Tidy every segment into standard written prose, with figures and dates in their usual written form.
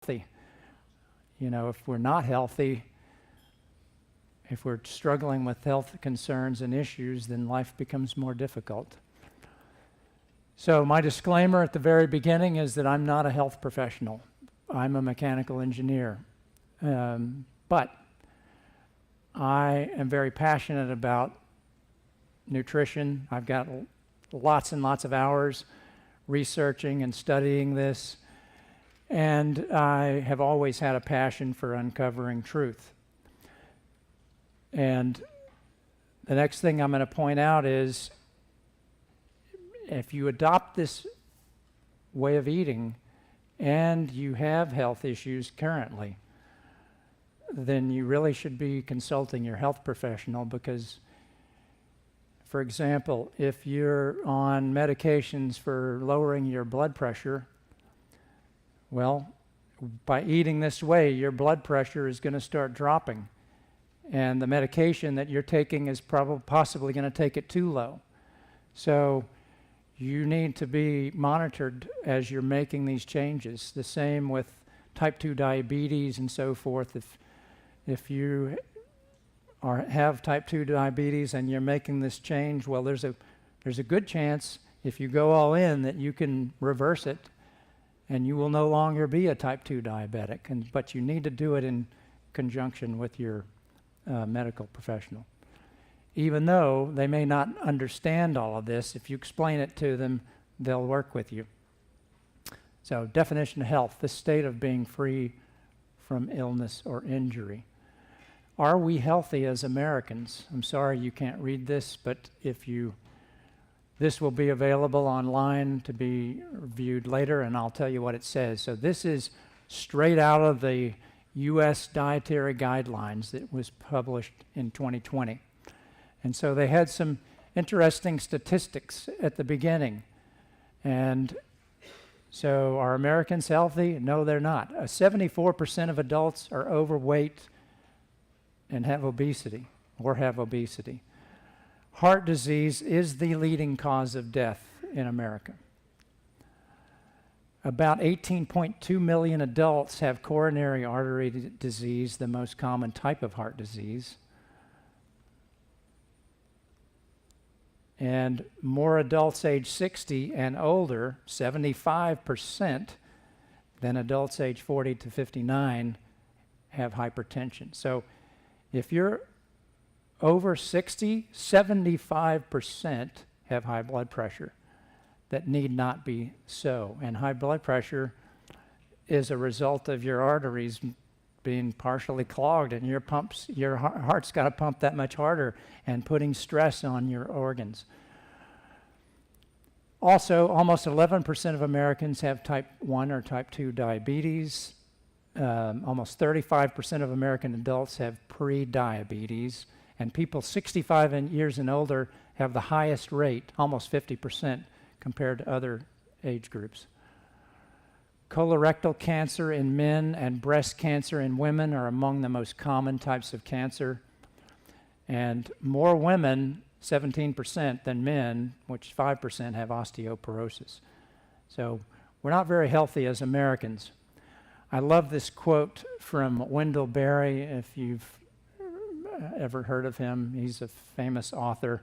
healthy. You know, if we're not healthy, if we're struggling with health concerns and issues, then life becomes more difficult. So my disclaimer at the very beginning is that I'm not a health professional. I'm a mechanical engineer. But I am very passionate about nutrition. I've got lots and lots of hours researching and studying this, and I have always had a passion for uncovering truth. And the next thing I'm going to point out is, if you adopt this way of eating and you have health issues currently, then you really should be consulting your health professional, because, for example, if you're on medications for lowering your blood pressure, well, by eating this way, your blood pressure is going to start dropping, and the medication that you're taking is possibly going to take it too low. So you need to be monitored as you're making these changes. The same with type 2 diabetes and so forth. If you have type 2 diabetes and you're making this change, well, there's a good chance, if you go all in, that you can reverse it and you will no longer be a type 2 diabetic. But you need to do it in conjunction with your medical professional. Even though they may not understand all of this, if you explain it to them, they'll work with you. So, definition of health: the state of being free from illness or injury. Are we healthy as Americans? I'm sorry you can't read this, but this will be available online to be viewed later, and I'll tell you what it says. So this is straight out of the U.S. Dietary Guidelines that was published in 2020. And so they had some interesting statistics at the beginning. And so are Americans healthy? No, they're not. 74% of adults are overweight and have obesity, or have obesity. Heart disease is the leading cause of death in America. About 18.2 million adults have coronary artery disease, the most common type of heart disease. And more adults age 60 and older, 75%, than adults age 40 to 59 have hypertension. So if you're over 60, 75% have high blood pressure. That need not be so. And high blood pressure is a result of your arteries being partially clogged, and your heart's got to pump that much harder and putting stress on your organs. Also, almost 11% of Americans have type 1 or type 2 diabetes. Almost 35% of American adults have pre-diabetes, and people 65 years and older have the highest rate, almost 50%, compared to other age groups. Colorectal cancer in men and breast cancer in women are among the most common types of cancer. And more women, 17%, than men, which 5% have osteoporosis. So we're not very healthy as Americans. I love this quote from Wendell Berry, if you've ever heard of him. He's a famous author,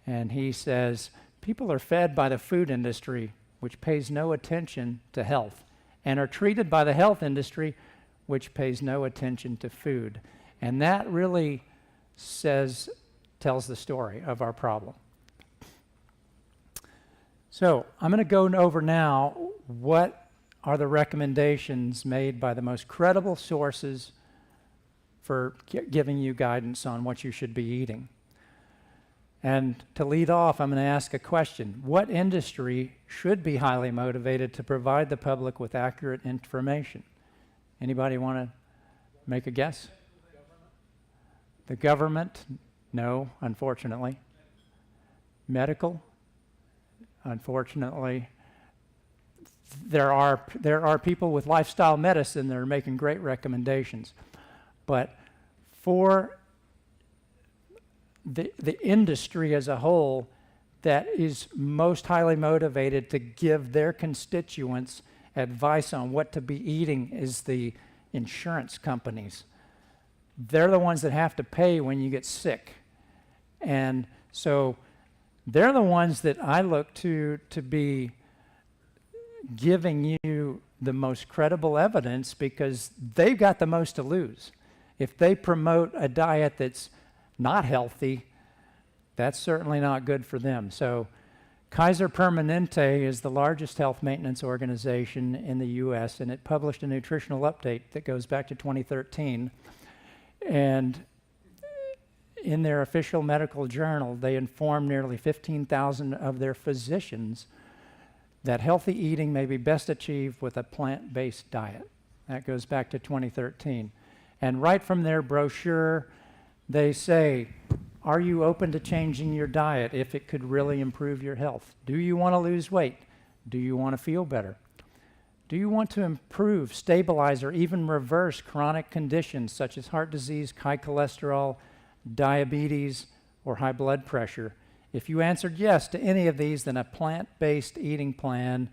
and he says, "People are fed by the food industry, which pays no attention to health, and are treated by the health industry, which pays no attention to food." And that really tells the story of our problem. So I'm going to go over now what are the recommendations made by the most credible sources for giving you guidance on what you should be eating. And to lead off, I'm going to ask a question. What industry should be highly motivated to provide the public with accurate information? Anybody want to make a guess? The government? No, unfortunately. Medical? Unfortunately. There are people with lifestyle medicine that are making great recommendations. But for the industry as a whole that is most highly motivated to give their constituents advice on what to be eating is the insurance companies. They're the ones that have to pay when you get sick. And so they're the ones that I look to be giving you the most credible evidence because they've got the most to lose. If they promote a diet that's not healthy, that's certainly not good for them. So Kaiser Permanente is the largest health maintenance organization in the U.S., and it published a nutritional update that goes back to 2013. And in their official medical journal, they informed nearly 15,000 of their physicians that healthy eating may be best achieved with a plant-based diet. That goes back to 2013. And right from their brochure, they say, are you open to changing your diet if it could really improve your health? Do you want to lose weight? Do you want to feel better? Do you want to improve, stabilize, or even reverse chronic conditions such as heart disease, high cholesterol, diabetes, or high blood pressure? If you answered yes to any of these, then a plant-based eating plan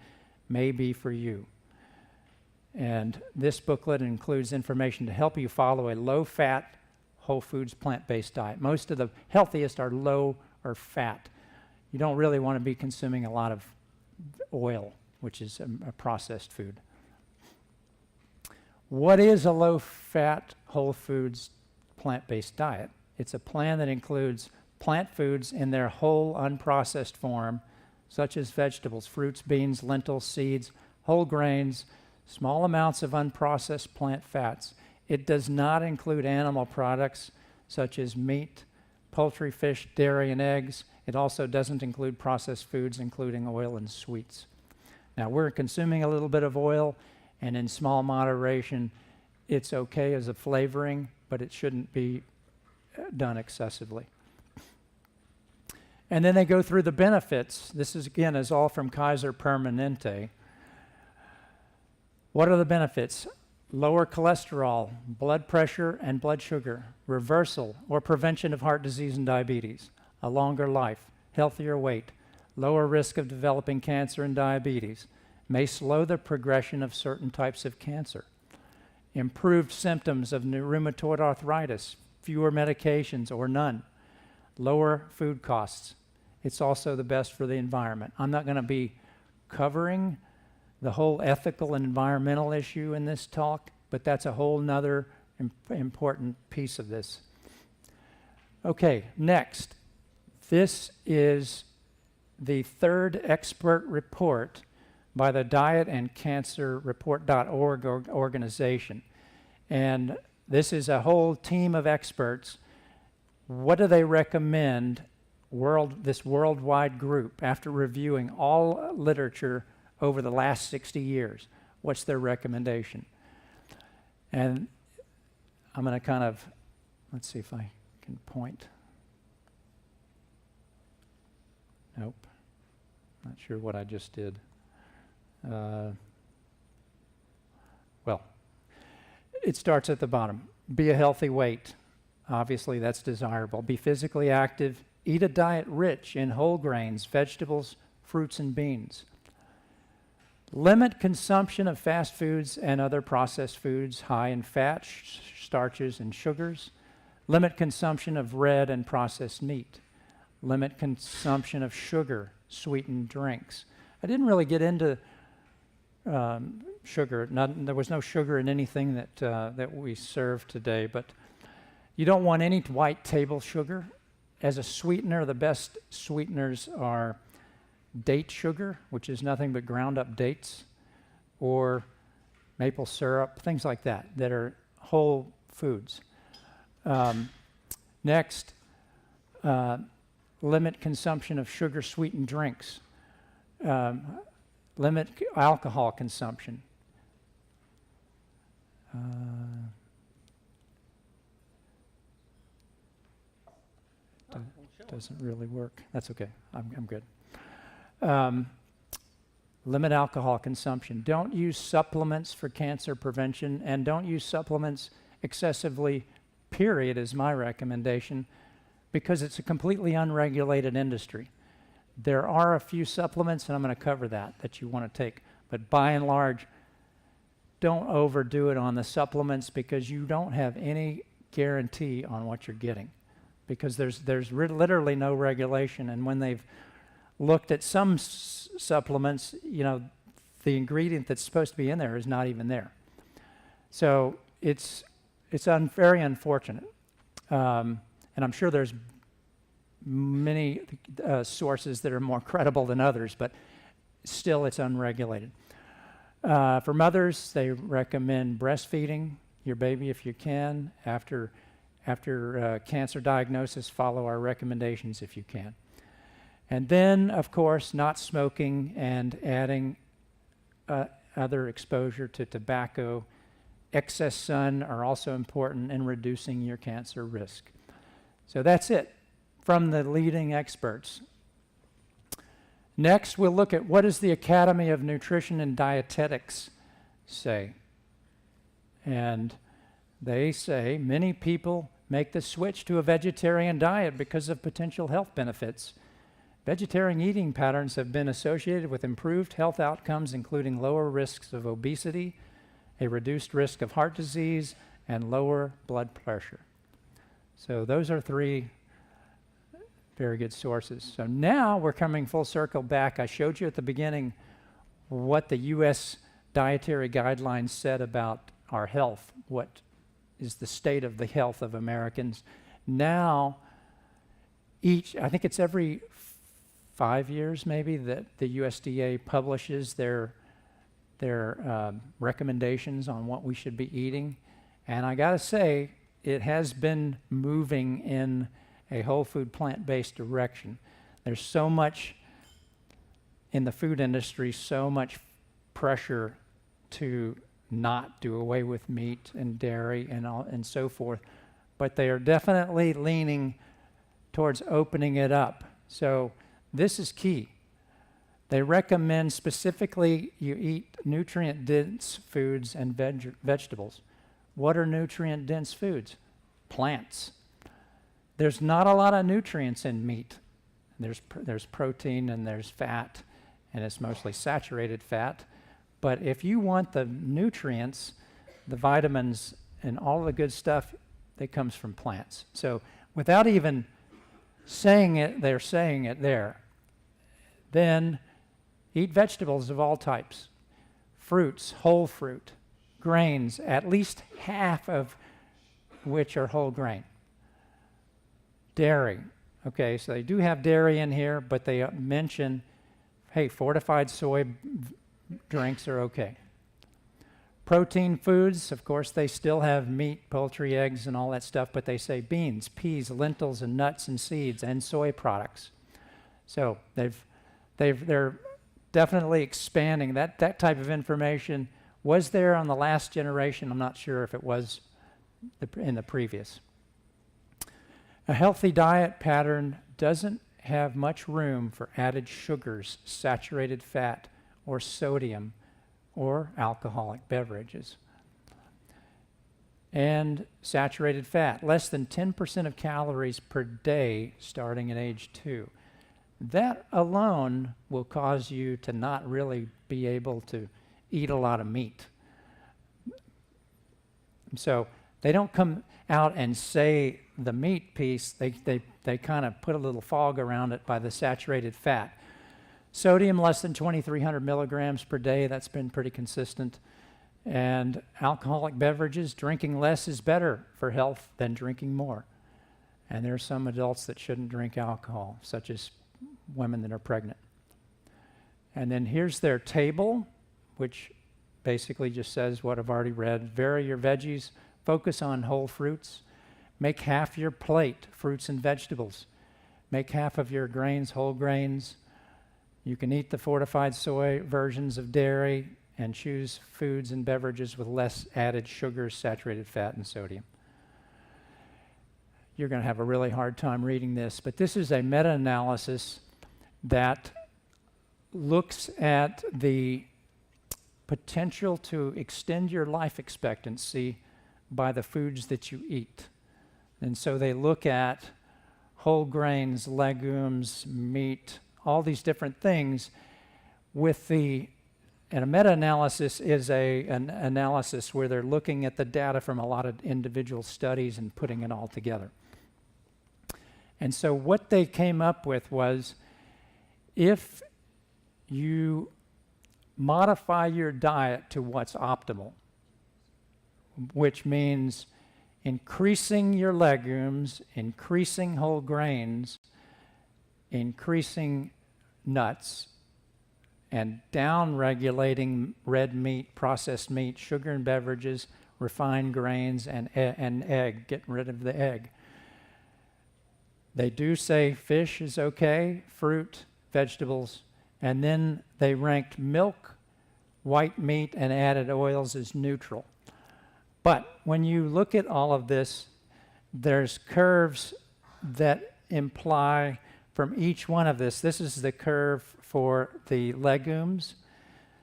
may be for you. And this booklet includes information to help you follow a low-fat, whole foods, plant-based diet. Most of the healthiest are low or fat. You don't really want to be consuming a lot of oil, which is a processed food. What is a low-fat, whole foods, plant-based diet? It's a plan that includes plant foods in their whole, unprocessed form, such as vegetables, fruits, beans, lentils, seeds, whole grains, small amounts of unprocessed plant fats. It does not include animal products such as meat, poultry, fish, dairy, and eggs. It also doesn't include processed foods, including oil and sweets. Now, we're consuming a little bit of oil, and in small moderation, it's okay as a flavoring, but it shouldn't be done excessively. And then they go through the benefits. This is, again, is all from Kaiser Permanente. What are the benefits? Lower cholesterol, blood pressure, and blood sugar, reversal or prevention of heart disease and diabetes, a longer life, healthier weight, lower risk of developing cancer and diabetes, may slow the progression of certain types of cancer, improved symptoms of rheumatoid arthritis, fewer medications or none, lower food costs. It's also the best for the environment. I'm not going to be covering the whole ethical and environmental issue in this talk, but that's a whole nother important piece of this. Okay, next. This is the third expert report by the Diet and Cancer Report.org organization. And this is a whole team of experts. What do they recommend this worldwide group after reviewing all literature over the last 60 years? What's their recommendation? And I'm going to kind of, let's see if I can point. Nope. Not sure what I just did. Well, it starts at the bottom. Be a healthy weight. Obviously, that's desirable. Be physically active. Eat a diet rich in whole grains, vegetables, fruits, and beans. Limit consumption of fast foods and other processed foods high in fat, starches, and sugars. Limit consumption of red and processed meat. Limit consumption of sugar, sweetened drinks. I didn't really get into sugar. There was no sugar in anything that we served today, but you don't want any white table sugar. As a sweetener, the best sweeteners are date sugar, which is nothing but ground up dates, or maple syrup, things like that are whole foods. Next, limit consumption of sugar sweetened drinks. Limit alcohol consumption. Doesn't really work. That's okay. I'm good. Limit alcohol consumption. Don't use supplements for cancer prevention, and don't use supplements excessively, period, is my recommendation, because it's a completely unregulated industry. There are a few supplements, and I'm going to cover that you want to take. But by and large, don't overdo it on the supplements because you don't have any guarantee on what you're getting, because there's literally no regulation. And when they've looked at some supplements, you know, the ingredient that's supposed to be in there is not even there. So it's very unfortunate. And I'm sure there's many sources that are more credible than others, but still it's unregulated. For mothers, they recommend breastfeeding your baby if you can. After cancer diagnosis, follow our recommendations if you can. And then, of course, not smoking and adding other exposure to tobacco, excess sun are also important in reducing your cancer risk. So that's it from the leading experts. Next, we'll look at what does the Academy of Nutrition and Dietetics say. And they say many people make the switch to a vegetarian diet because of potential health benefits. Vegetarian eating patterns have been associated with improved health outcomes, including lower risks of obesity, a reduced risk of heart disease, and lower blood pressure. So those are three very good sources. So now we're coming full circle back. I showed you at the beginning what the U.S. Dietary Guidelines said about our health, what is the state of the health of Americans. Now, I think it's every 5 years maybe that the USDA publishes their recommendations on what we should be eating. And I gotta say, it has been moving in a whole food plant-based direction. There's so much in the food industry, so much pressure to not do away with meat and dairy and so forth, but they are definitely leaning towards opening it up. So this is key. They recommend specifically you eat nutrient-dense foods and vegetables. What are nutrient-dense foods? Plants. There's not a lot of nutrients in meat. There's protein and there's fat, and it's mostly saturated fat. But if you want the nutrients, the vitamins, and all the good stuff, that comes from plants. So without even saying it, they're saying it there. Then eat vegetables of all types, fruits, whole fruit, grains, at least half of which are whole grain. Dairy. Okay, so they do have dairy in here, but they mention, hey, fortified soy drinks are okay. Protein foods, of course, they still have meat, poultry, eggs, and all that stuff, but they say beans, peas, lentils, and nuts and seeds, and soy products. So they're definitely expanding. That type of information was there on the last generation. I'm not sure if it was in the previous. A healthy diet pattern doesn't have much room for added sugars, saturated fat, or sodium, or alcoholic beverages. And saturated fat, less than 10% of calories per day starting at age 2. That alone will cause you to not really be able to eat a lot of meat. So they don't come out and say the meat piece, they kind of put a little fog around it by the saturated fat. Sodium less than 2,300 milligrams per day, that's been pretty consistent. And alcoholic beverages, drinking less is better for health than drinking more. And there are some adults that shouldn't drink alcohol, such as women that are pregnant. And then here's their table, which basically just says what I've already read. Vary your veggies, focus on whole fruits. Make half your plate fruits and vegetables. Make half of your grains whole grains. You can eat the fortified soy versions of dairy and choose foods and beverages with less added sugars, saturated fat, and sodium. You're going to have a really hard time reading this, but this is a meta-analysis that looks at the potential to extend your life expectancy by the foods that you eat. And so they look at whole grains, legumes, meat, all these different things with the And a meta-analysis is an analysis where they're looking at the data from a lot of individual studies and putting it all together. And so what they came up with was, if you modify your diet to what's optimal, which means increasing your legumes, increasing whole grains, increasing nuts, and down-regulating red meat, processed meat, sugar and beverages, refined grains, and egg, getting rid of the egg. They do say fish is okay, fruit, vegetables, and then they ranked milk, white meat, and added oils as neutral. But when you look at all of this, there's curves that imply from each one of this. This is the curve for the legumes.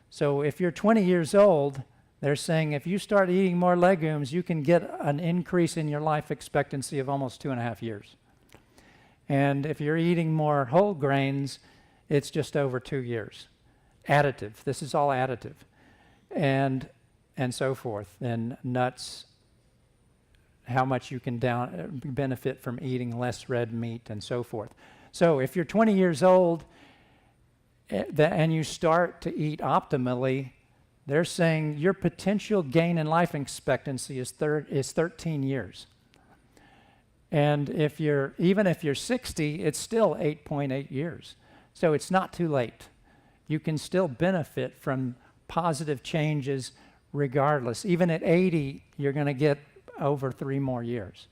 So if you're 20 years old, they're saying if you start eating more legumes, you can get an increase in your life expectancy of almost 2.5 years. And if you're eating more whole grains, it's just over 2 years. Additive. This is all additive. And so forth. And nuts, how much you can benefit from eating less red meat, and so forth. So if you're 20 years old and you start to eat optimally, they're saying your potential gain in life expectancy is 13 years. And even if you're 60, it's still 8.8 years. So it's not too late. You can still benefit from positive changes regardless. Even at 80, you're going to get over 3 more years,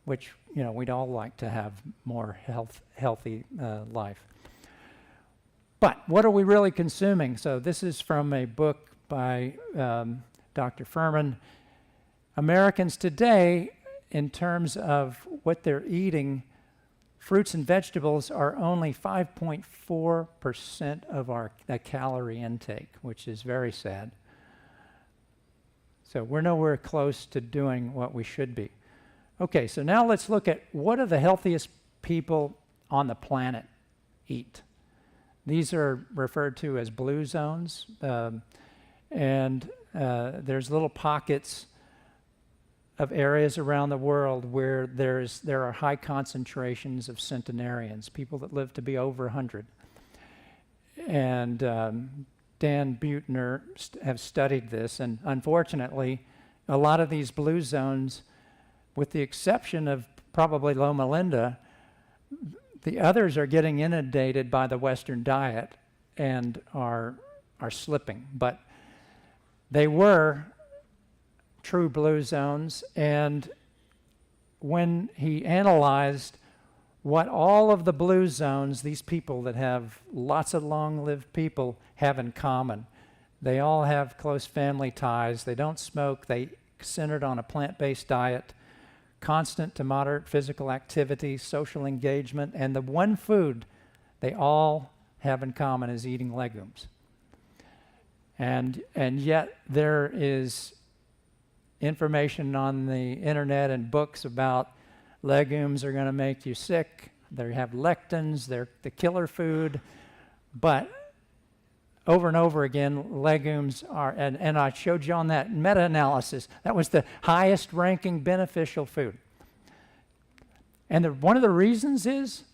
which, we'd all like to have more healthy life. But what are we really consuming? So this is from a book by Dr. Furman. Americans today, in terms of what they're eating, fruits and vegetables are only 5.4% of our calorie intake, which is very sad. So we're nowhere close to doing what we should be. Okay, so now let's look at what are the healthiest people on the planet eat. These are referred to as blue zones, and there's little pockets of areas around the world where there are high concentrations of centenarians, people that live to be over 100. And Dan Buettner have studied this, and unfortunately, a lot of these blue zones, with the exception of probably Loma Linda, the others are getting inundated by the Western diet and are slipping. But they were true blue zones, and when he analyzed what all of the blue zones, these people that have lots of long-lived people, have in common. They all have close family ties. They don't smoke. They centered on a plant-based diet, constant to moderate physical activity, social engagement, and the one food they all have in common is eating legumes. And yet there is information on the internet and books about legumes are going to make you sick. They have lectins. They're the killer food. But over and over again, legumes are, and I showed you on that meta-analysis, that was the highest ranking beneficial food. And one of the reasons is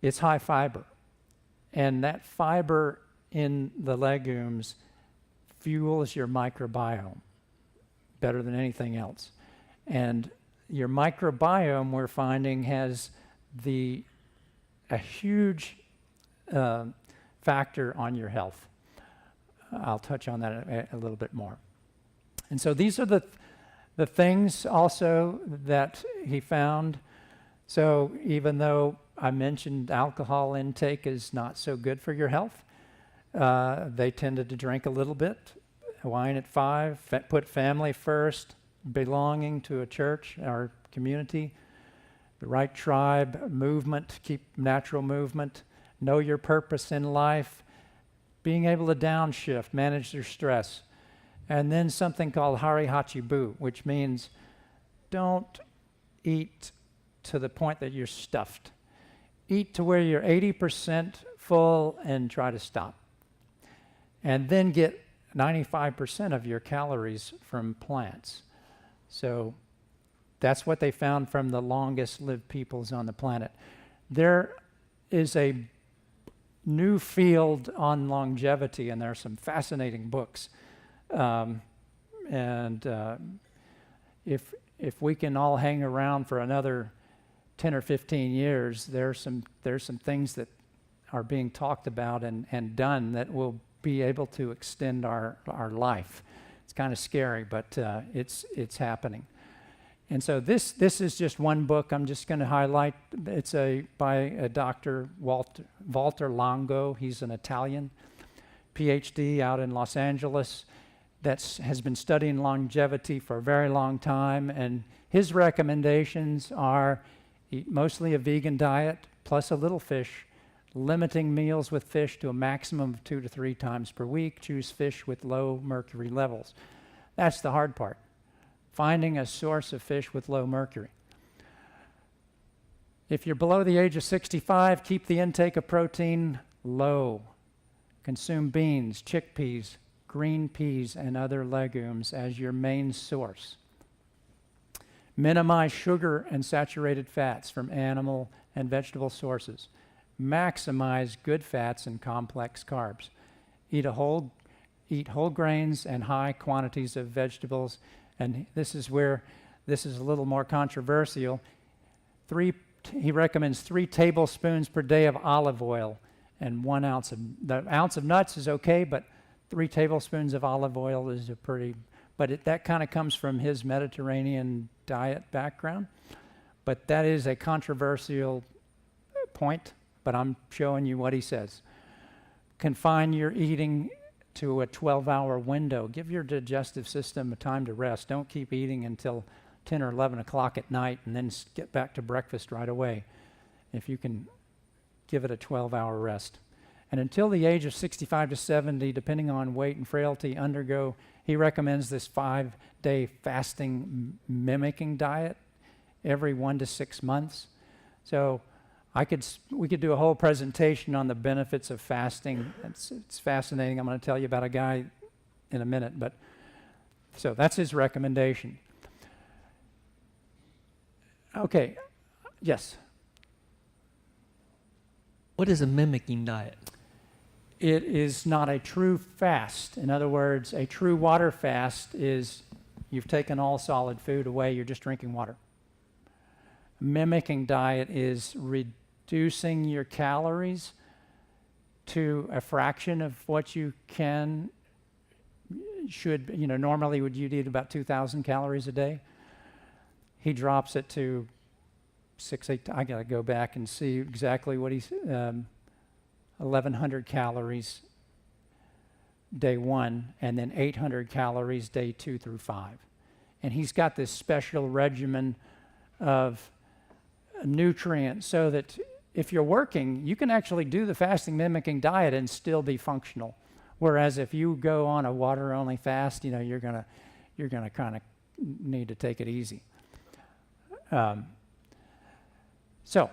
it's high fiber. And that fiber in the legumes fuels your microbiome better than anything else. And your microbiome, we're finding, has a huge factor on your health. I'll touch on that a little bit more. And so these are the things also that he found. So even though I mentioned alcohol intake is not so good for your health, they tended to drink a little bit, wine at 5, put family first, belonging to a church, our community, the right tribe, movement, keep natural movement, know your purpose in life, being able to downshift, manage their stress. And then something called Hari Hachibu, which means don't eat to the point that you're stuffed. Eat to where you're 80% full and try to stop. and then get 95% of your calories from plants. So that's what they found from the longest lived peoples on the planet. There is a new field on longevity, and there are some fascinating books. If we can all hang around for another 10 or 15 years, there's some things that are being talked about and done that will be able to extend our life. It's kind of scary, but it's happening. And so this is just one book I'm just going to highlight. It's by a Dr. Walter Longo. He's an Italian PhD out in Los Angeles that has been studying longevity for a very long time. And his recommendations are eat mostly a vegan diet plus a little fish, limiting meals with fish to a maximum of 2 to 3 times per week. Choose fish with low mercury levels. That's the hard part, finding a source of fish with low mercury. If you're below the age of 65, keep the intake of protein low. Consume beans, chickpeas, green peas, and other legumes as your main source. Minimize sugar and saturated fats from animal and vegetable sources. Maximize good fats and complex carbs. Eat whole grains and high quantities of vegetables. And this is where this is a little more controversial. He recommends 3 tablespoons per day of olive oil and 1 ounce of, the ounce of nuts is okay, but 3 tablespoons of olive oil is a pretty, but that kind of comes from his Mediterranean diet background. But that is a controversial point, but I'm showing you what he says. Confine your eating to a 12-hour window. Give your digestive system a time to rest. Don't keep eating until 10 or 11 o'clock at night and then get back to breakfast right away. If you can give it a 12-hour rest. And until the age of 65 to 70, depending on weight and frailty, he recommends this 5-day fasting mimicking diet every 1 to 6 months. So we could do a whole presentation on the benefits of fasting. It's fascinating. I'm going to tell you about a guy in a minute, but so that's his recommendation. Okay, yes? What is a mimicking diet? It is not a true fast. In other words, a true water fast is you've taken all solid food away, you're just drinking water. Mimicking diet is reducing your calories to a fraction of what you should, normally you'd eat about 2,000 calories a day. He drops it to 8, I got to go back and see exactly what he's, 1,100 calories day 1, and then 800 calories day 2 through 5. And he's got this special regimen of nutrients so that if you're working, you can actually do the fasting mimicking diet and still be functional. Whereas if you go on a water-only fast, you're gonna kind of need to take it easy. So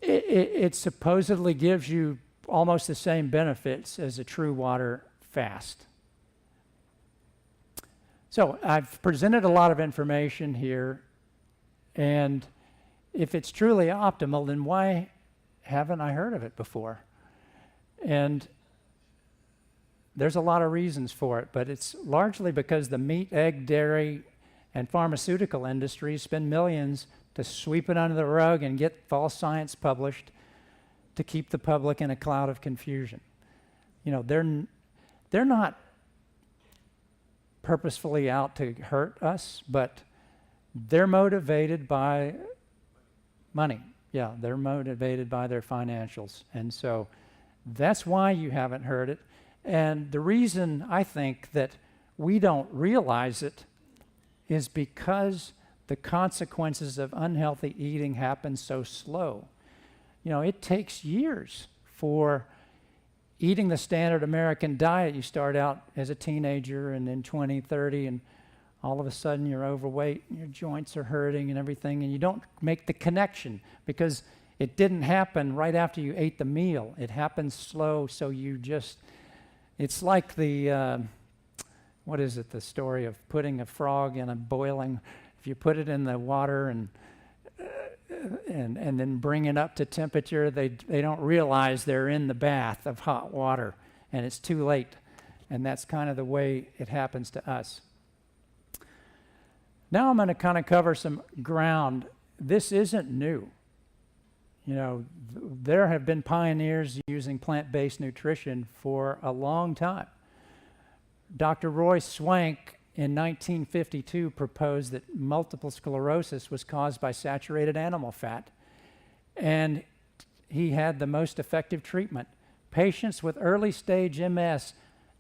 it supposedly gives you almost the same benefits as a true water fast. So I've presented a lot of information here, and if it's truly optimal, then why haven't I heard of it before? And there's a lot of reasons for it, but it's largely because the meat, egg, dairy, and pharmaceutical industries spend millions to sweep it under the rug and get false science published to keep the public in a cloud of confusion. They're not purposefully out to hurt us, but they're motivated by money. Yeah, they're motivated by their financials. And so that's why you haven't heard it. And the reason I think that we don't realize it is because the consequences of unhealthy eating happen so slow. It takes years for eating the standard American diet. You start out as a teenager and then 20, 30, and all of a sudden you're overweight and your joints are hurting and everything, and you don't make the connection because it didn't happen right after you ate the meal. It happens slow, so you just It's like the, what is it, the story of putting a frog in a boiling, if you put it in the water and then bring it up to temperature, they don't realize they're in the bath of hot water, and it's too late. And that's kind of the way it happens to us. Now I'm going to kind of cover some ground. This isn't new. You know, there have been pioneers using plant-based nutrition for a long time. Dr. Roy Swank in 1952 proposed that multiple sclerosis was caused by saturated animal fat, and he had the most effective treatment. Patients with early-stage MS,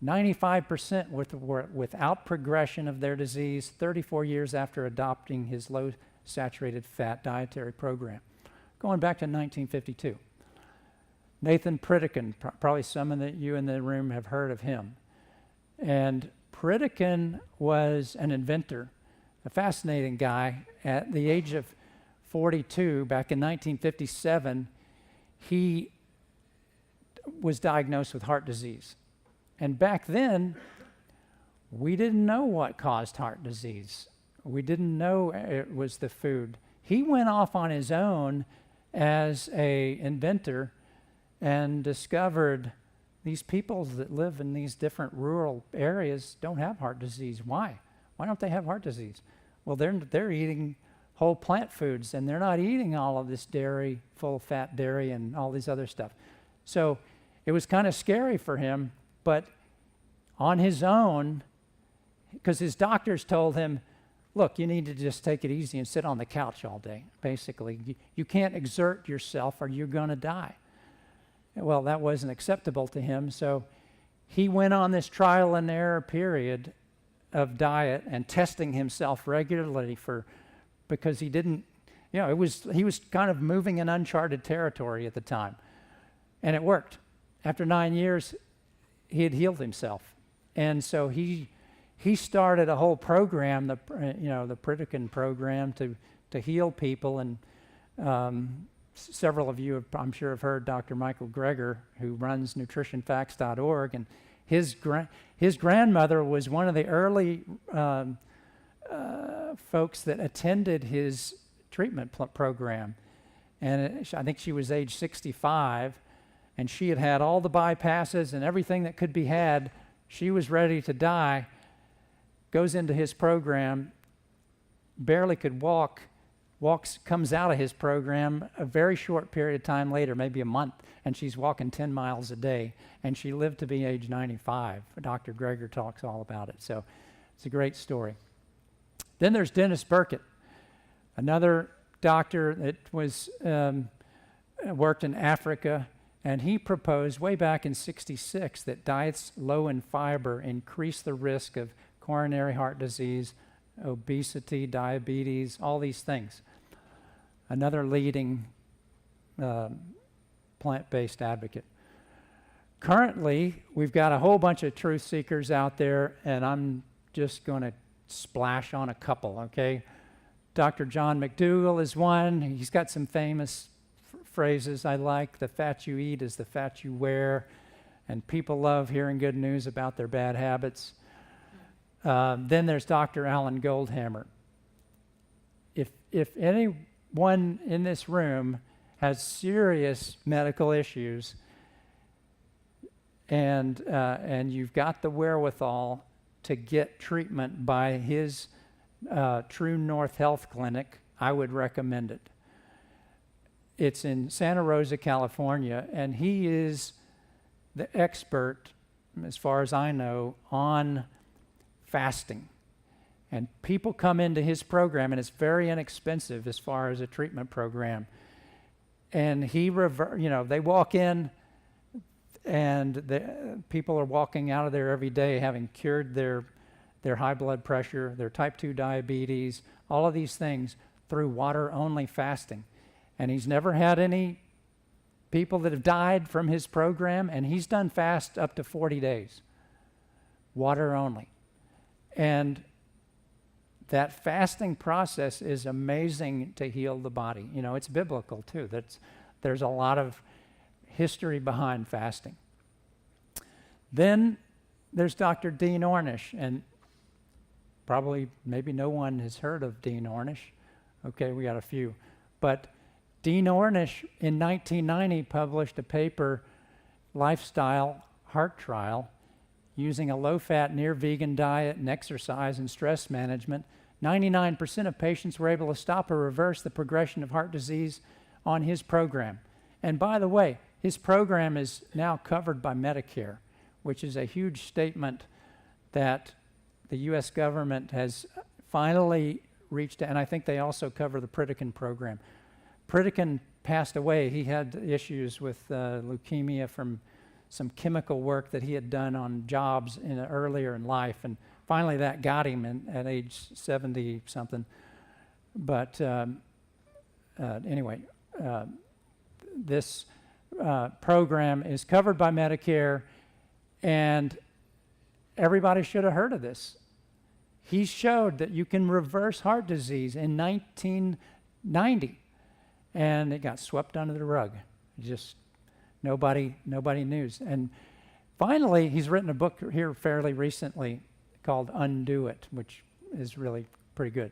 95% were without progression of their disease 34 years after adopting his low-saturated fat dietary program. Going back to 1952. Nathan Pritikin, probably some of you in the room have heard of him. And Pritikin was an inventor, a fascinating guy. At the age of 42, back in 1957, he was diagnosed with heart disease. And back then, we didn't know what caused heart disease. We didn't know it was the food. He went off on his own as an inventor and discovered these people that live in these different rural areas don't have heart disease. Why? Why don't they have heart disease? Well, they're eating whole plant foods, and they're not eating all of this dairy, full-fat dairy and all these other stuff. So it was kind of scary for him, but on his own, because his doctors told him, look, you need to just take it easy and sit on the couch all day, basically. You can't exert yourself or you're going to die. Well, that wasn't acceptable to him, so he went on this trial and error period of diet and testing himself regularly because he didn't, you know, he was kind of moving in uncharted territory at the time. And it worked. After 9 years, he had healed himself. And so he started a whole program, the Pritikin program, to heal people. And several of you, I'm sure, have heard Dr. Michael Greger, who runs nutritionfacts.org. And his grandmother was one of the early folks that attended his treatment program. And I think she was age 65, and she had had all the bypasses and everything that could be had. She was ready to die. Goes into his program, barely could walk, comes out of his program a very short period of time later, maybe a month, and she's walking 10 miles a day, and she lived to be age 95. Dr. Greger talks all about it, so it's a great story. Then there's Dennis Burkitt, another doctor that was worked in Africa, and he proposed way back in '66 that diets low in fiber increase the risk of coronary heart disease, obesity, diabetes, all these things. Another leading plant-based advocate. Currently, we've got a whole bunch of truth seekers out there, and I'm just going to splash on a couple, okay? Dr. John McDowell is one. He's got some famous phrases I like. The fat you eat is the fat you wear, and people love hearing good news about their bad habits. Then there's Dr. Alan Goldsmith. If anyone in this room has serious medical issues and you've got the wherewithal to get treatment by his True North Health Clinic, I would recommend it. It's in Santa Rosa, California, and he is the expert, as far as I know, on fasting. And people come into his program, and it's very inexpensive as far as a treatment program. And they walk in, and the people are walking out of there every day having cured their high blood pressure, their type 2 diabetes, all of these things through water-only fasting. And he's never had any people that have died from his program, and he's done fast up to 40 days, water only. And that fasting process is amazing to heal the body. You know, it's biblical too. There's a lot of history behind fasting. Then there's Dr. Dean Ornish, and probably maybe no one has heard of Dean Ornish. Okay, we got a few. But Dean Ornish in 1990 published a paper, Lifestyle Heart Trial, using a low-fat, near-vegan diet and exercise and stress management. 99% of patients were able to stop or reverse the progression of heart disease on his program. And by the way, his program is now covered by Medicare, which is a huge statement that the U.S. government has finally reached, and I think they also cover the Pritikin program. Pritikin passed away. He had issues with leukemia from some chemical work that he had done on jobs earlier in life, and finally that got him at age 70-something. But anyway, this program is covered by Medicare, and everybody should have heard of this. He showed that you can reverse heart disease in 1990, and it got swept under the rug. Just nobody knew. And finally, he's written a book here fairly recently called Undo It, which is really pretty good.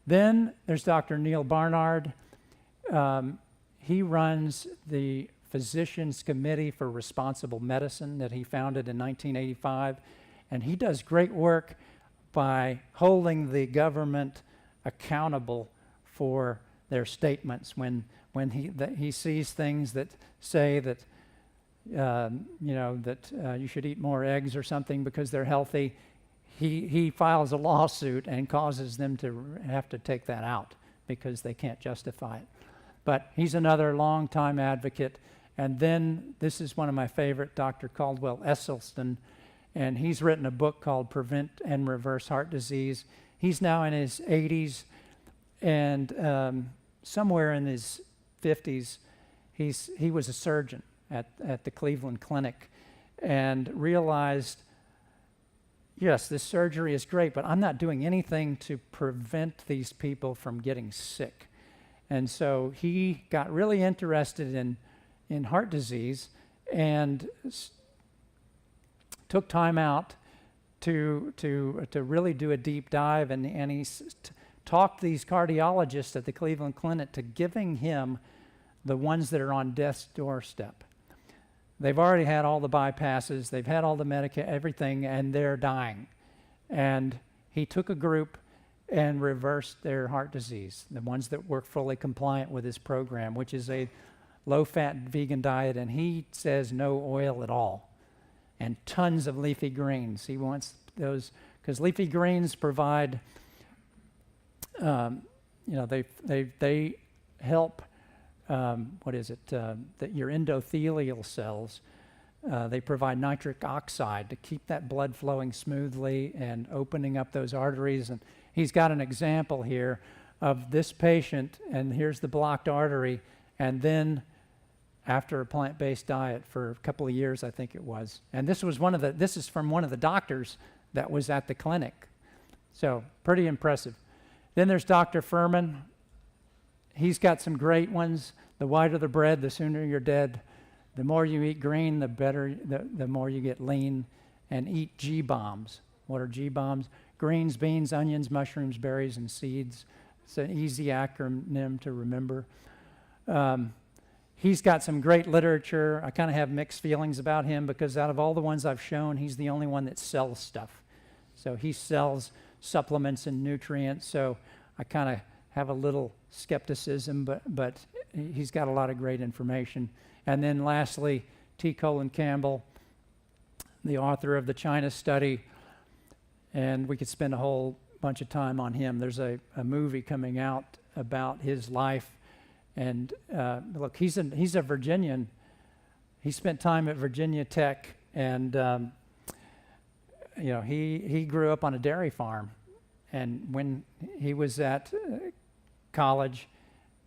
Then there's Dr. Neil Barnard. He runs the Physicians Committee for Responsible Medicine that he founded in 1985, and he does great work by holding the government accountable for their statements when he sees things that say that you should eat more eggs or something because they're healthy. He files a lawsuit and causes them to have to take that out because they can't justify it. But he's another longtime advocate. And then this is one of my favorite, Dr. Caldwell Esselstyn, and he's written a book called Prevent and Reverse Heart Disease. He's now in his 80s, and somewhere in his 50s, he was a surgeon at the Cleveland Clinic and realized, yes, this surgery is great, but I'm not doing anything to prevent these people from getting sick. And so he got really interested in heart disease and took time out to really do a deep dive, and he talked these cardiologists at the Cleveland Clinic to giving him the ones that are on death's doorstep. They've already had all the bypasses, they've had all the everything, and they're dying. And he took a group and reversed their heart disease, the ones that were fully compliant with his program, which is a low-fat vegan diet, and he says no oil at all, and tons of leafy greens. He wants those, because leafy greens provide, they help, your endothelial cells. They provide nitric oxide to keep that blood flowing smoothly and opening up those arteries. And he's got an example here of this patient, and here's the blocked artery, and then after a plant-based diet for a couple of years, I think it was. And this is from one of the doctors that was at the clinic. So pretty impressive. Then there's Dr. Furman. He's got some great ones. The whiter the bread, the sooner you're dead. The more you eat green, the better, the more you get lean. And eat G-bombs. What are G-bombs? Greens, beans, onions, mushrooms, berries, and seeds. It's an easy acronym to remember. He's got some great literature. I kind of have mixed feelings about him because out of all the ones I've shown, he's the only one that sells stuff. So he sells supplements and nutrients, so I kind of have a little skepticism, but he's got a lot of great information. And then lastly, T. Colin Campbell, the author of the China study, and we could spend a whole bunch of time on him. There's a movie coming out about his life. And look, he's a Virginian. He spent time at Virginia Tech, and he grew up on a dairy farm. And when he was at college,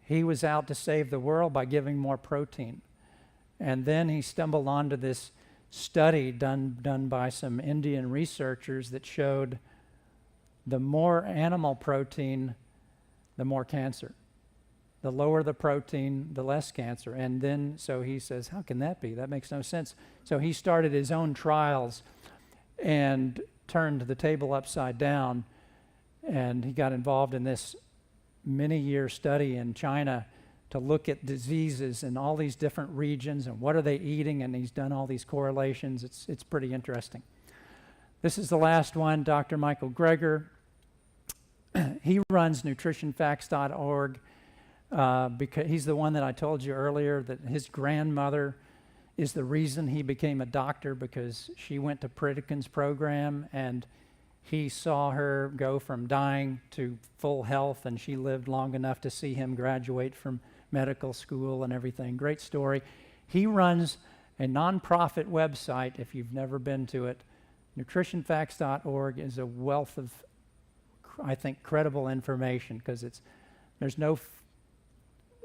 he was out to save the world by giving more protein. And then he stumbled onto this study done by some Indian researchers that showed the more animal protein, the more cancer. The lower the protein, the less cancer. And then, so he says, how can that be? That makes no sense. So he started his own trials and turned the table upside down. And he got involved in this many-year study in China to look at diseases in all these different regions and what are they eating, and he's done all these correlations. It's pretty interesting. This is the last one, Dr. Michael Greger. He runs nutritionfacts.org because he's the one that I told you earlier that his grandmother is the reason he became a doctor, because she went to Pritikin's program and he saw her go from dying to full health, and she lived long enough to see him graduate from medical school and everything. Great story. He runs a nonprofit website, if you've never been to it. Nutritionfacts.org is a wealth of, I think, credible information, because there's no,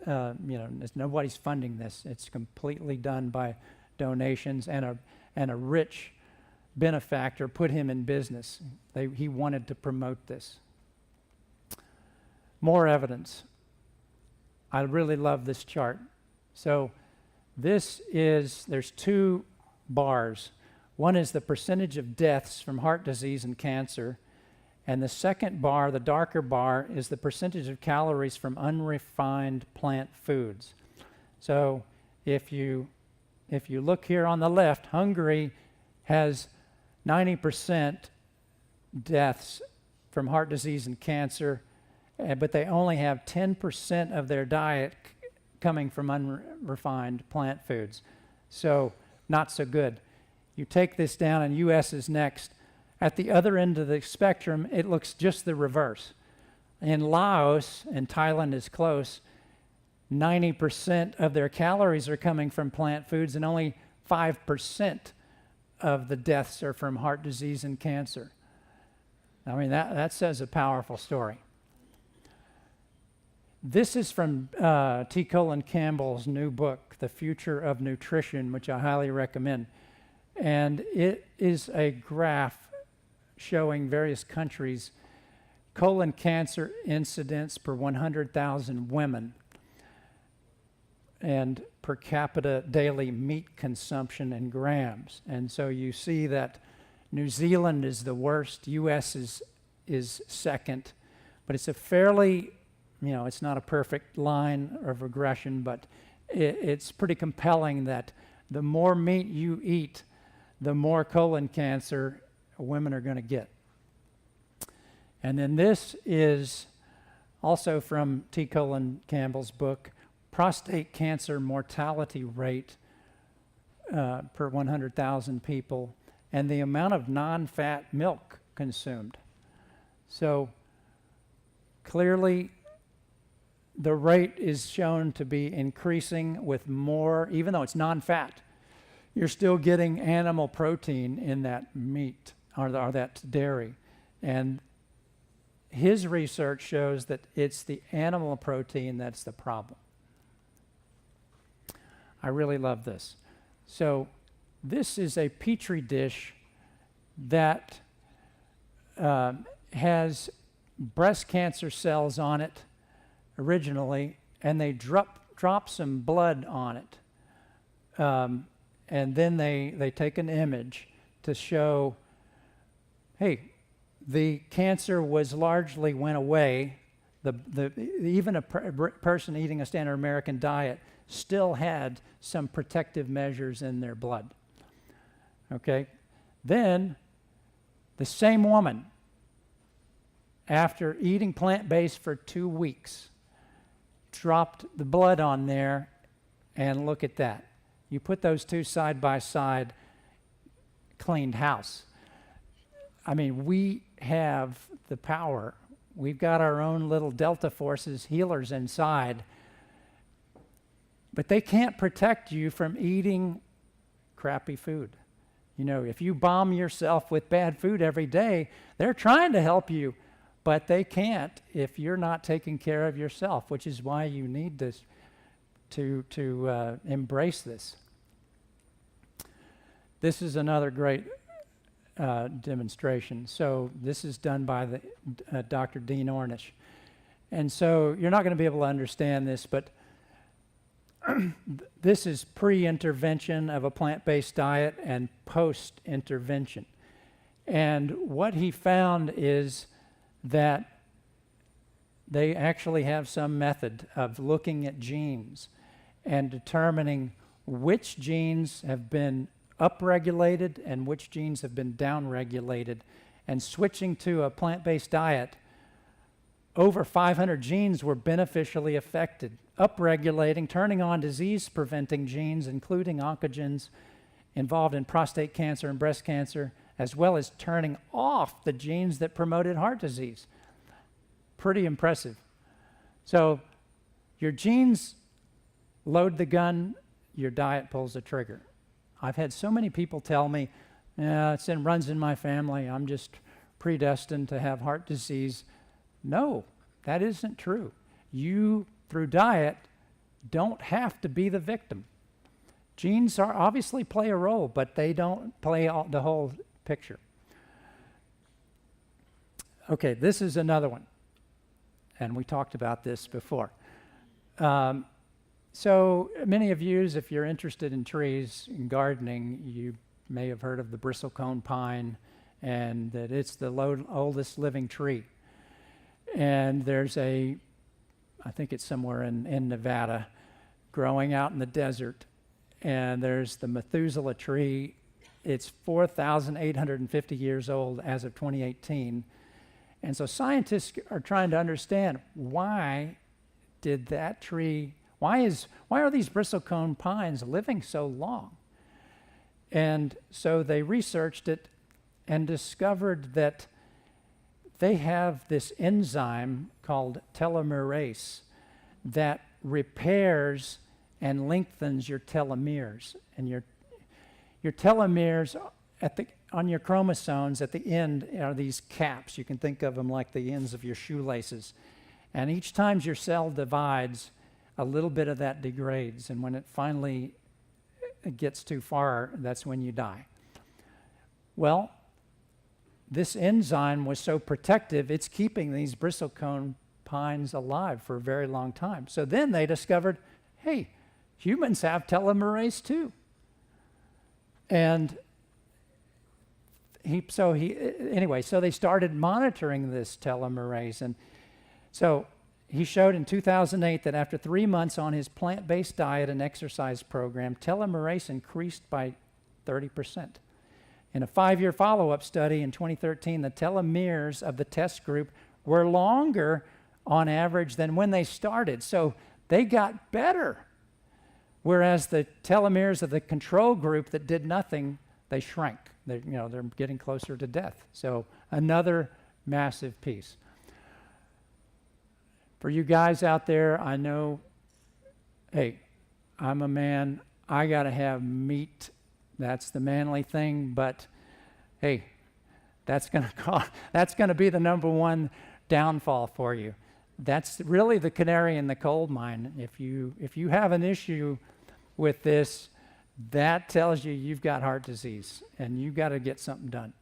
nobody's funding this. It's completely done by donations, and a rich benefactor put him in business. He wanted to promote this. More evidence. I really love this chart. So there's two bars. One is the percentage of deaths from heart disease and cancer, and the second bar, the darker bar, is the percentage of calories from unrefined plant foods. So if you look here on the left, Hungary has 90% deaths from heart disease and cancer, but they only have 10% of their diet coming from unrefined plant foods. So not so good. You take this down, and U.S. is next. At the other end of the spectrum, it looks just the reverse. In Laos, and Thailand is close, 90% of their calories are coming from plant foods, and only 5% of the deaths are from heart disease and cancer. I mean, that says a powerful story. This is from T. Colin Campbell's new book, The Future of Nutrition, which I highly recommend. And it is a graph showing various countries' colon cancer incidence per 100,000 women and per capita daily meat consumption in grams. And so you see that New Zealand is the worst, U.S. is second, but it's a fairly, it's not a perfect line of regression, but it's pretty compelling that the more meat you eat, the more colon cancer women are going to get. And then this is also from T. Colin Campbell's book, Prostate Cancer Mortality Rate per 100,000 people, and the amount of non-fat milk consumed. So clearly the rate is shown to be increasing with more, even though it's non-fat, you're still getting animal protein in that meat or that dairy. And his research shows that it's the animal protein that's the problem. I really love this. So this is a Petri dish that has breast cancer cells on it originally, and they drop some blood on it. And then they take an image to show, hey, the cancer largely went away. Even a person eating a standard American diet still had some protective measures in their blood. Okay? Then the same woman, after eating plant-based for 2 weeks, dropped the blood on there, and look at that. You put those two side by side, cleaned house. I mean, we have the power. We've got our own little Delta Forces healers inside, but they can't protect you from eating crappy food. If you bomb yourself with bad food every day, they're trying to help you, but they can't if you're not taking care of yourself, which is why you need this to embrace this. This is another great demonstration. So this is done by Dr. Dean Ornish. And so you're not going to be able to understand this, but this is pre-intervention of a plant-based diet and post-intervention. And what he found is that they actually have some method of looking at genes and determining which genes have been upregulated and which genes have been downregulated. And switching to a plant-based diet, over 500 genes were beneficially affected, upregulating, turning on disease-preventing genes, including oncogenes involved in prostate cancer and breast cancer, as well as turning off the genes that promoted heart disease. Pretty impressive. So your genes load the gun, your diet pulls the trigger. I've had so many people tell me, it runs in my family, I'm just predestined to have heart disease. No, that isn't true. You, through diet, don't have to be the victim. Genes obviously play a role, but they don't play the whole picture. Okay, this is another one, and we talked about this before. So many of you, if you're interested in trees and gardening, you may have heard of the bristlecone pine, and that it's the oldest living tree. And there's I think it's somewhere in Nevada, growing out in the desert. And there's the Methuselah tree. It's 4,850 years old as of 2018. And so scientists are trying to understand why did that tree, why are these bristlecone pines living so long? And so they researched it and discovered that they have this enzyme called telomerase that repairs and lengthens your telomeres. And your telomeres on your chromosomes at the end are these caps. You can think of them like the ends of your shoelaces. And each time your cell divides, a little bit of that degrades. And when it finally gets too far, that's when you die. Well, this enzyme was so protective, it's keeping these bristlecone pines alive for a very long time. So then they discovered, hey, humans have telomerase too. And so they started monitoring this telomerase. And so he showed in 2008 that after 3 months on his plant-based diet and exercise program, telomerase increased by 30%. In a 5-year follow-up study in 2013, the telomeres of the test group were longer on average than when they started. So they got better. Whereas the telomeres of the control group that did nothing, they shrank. They're getting closer to death. So another massive piece. For you guys out there, I know, hey, I'm a man. I got to have meat. That's the manly thing. But hey, that's going to be the number one downfall for you. That's really the canary in the coal mine. If you have an issue with this, that tells you you've got heart disease and you've got to get something done.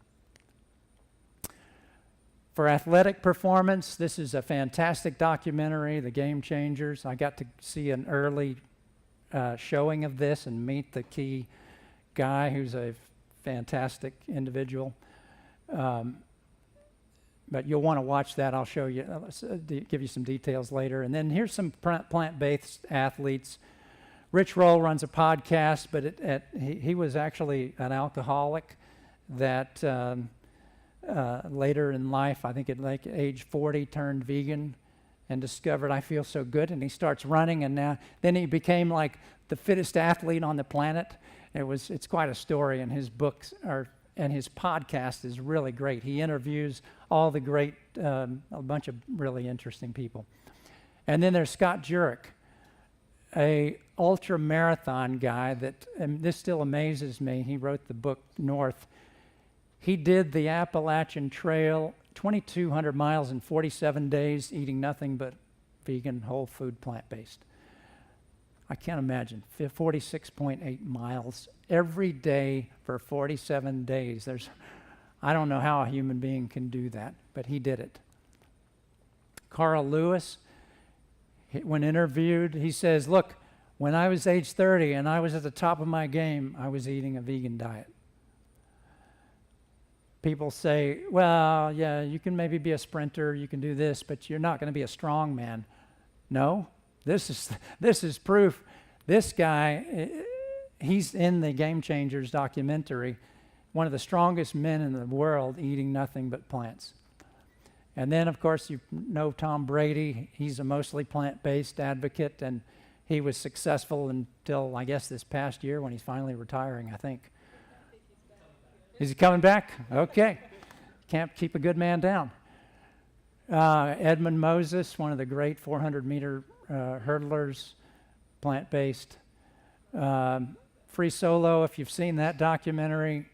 For athletic performance, this is a fantastic documentary, The Game Changers. I got to see an early showing of this and meet the key guy who's a fantastic individual. But you'll want to watch that. I'll show you, give you some details later. And then here's some plant-based athletes. Rich Roll runs a podcast, but he was actually an alcoholic that later in life, I think at like age 40, turned vegan and discovered, I feel so good. And he starts running, and then he became like the fittest athlete on the planet. It's quite a story, and his books and his podcast is really great. He interviews all the great, a bunch of really interesting people. And then there's Scott Jurek, a ultra marathon guy that, and this still amazes me. He wrote the book North. He did the Appalachian Trail, 2,200 miles in 47 days, eating nothing but vegan, whole food, plant-based. I can't imagine, 46.8 miles every day for 47 days. I don't know how a human being can do that, but he did it. Carl Lewis, when interviewed, he says, look, when I was age 30 and I was at the top of my game, I was eating a vegan diet. people say, well, yeah, you can maybe be a sprinter, you can do this, but you're not going to be a strong man. No, this is proof. This guy, he's in the Game Changers documentary, one of the strongest men in the world eating nothing but plants. And then, of course, you know Tom Brady. He's a mostly plant-based advocate, and he was successful until, I guess, this past year when he's finally retiring, I think. Is he coming back? Okay. Can't keep a good man down. Edmund Moses, one of the great 400-meter hurdlers, plant-based. Free Solo, if you've seen that documentary,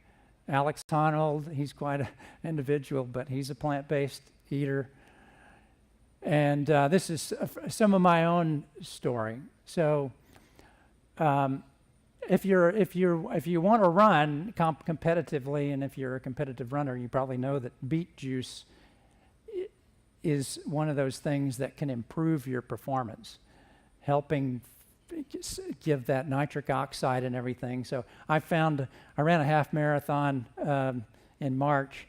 Alex Honnold, he's quite an individual, but he's a plant-based eater. And this is some of my own story. So if you want to run competitively, and if you're a competitive runner, you probably know that beet juice is one of those things that can improve your performance, helping give that nitric oxide and everything. So I ran a half marathon in March,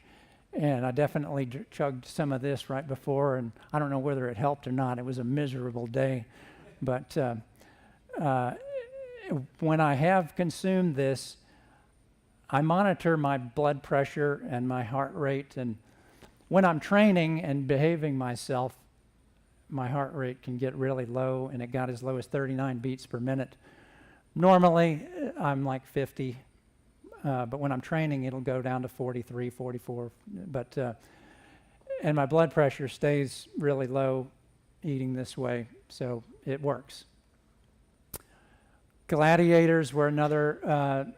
and I definitely chugged some of this right before, and I don't know whether it helped or not. It was a miserable day. But when I have consumed this, I monitor my blood pressure and my heart rate, and when I'm training and behaving myself, my heart rate can get really low, and it got as low as 39 beats per minute. Normally, I'm like 50, but when I'm training, it'll go down to 43, 44. And my blood pressure stays really low eating this way, so it works. Gladiators were another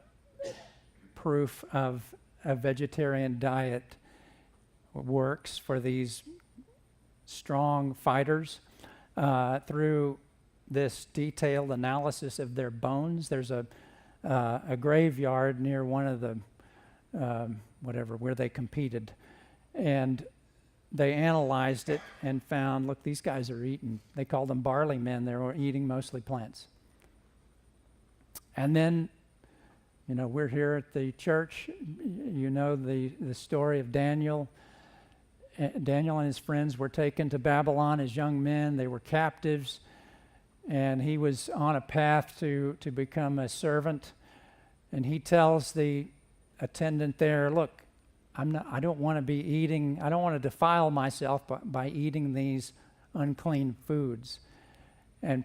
proof of a vegetarian diet works for these strong fighters. Through this detailed analysis of their bones, there's a graveyard near one of the where they competed, and they analyzed it and found, look, these guys are eating, they called them Barley Men, they were eating mostly plants. And then, you know, we're here at the church, you know the story of Daniel. Daniel and his friends were taken to Babylon as young men. They were captives, and he was on a path to become a servant. And he tells the attendant there, look, I don't want to be eating, I don't want to defile myself by eating these unclean foods. And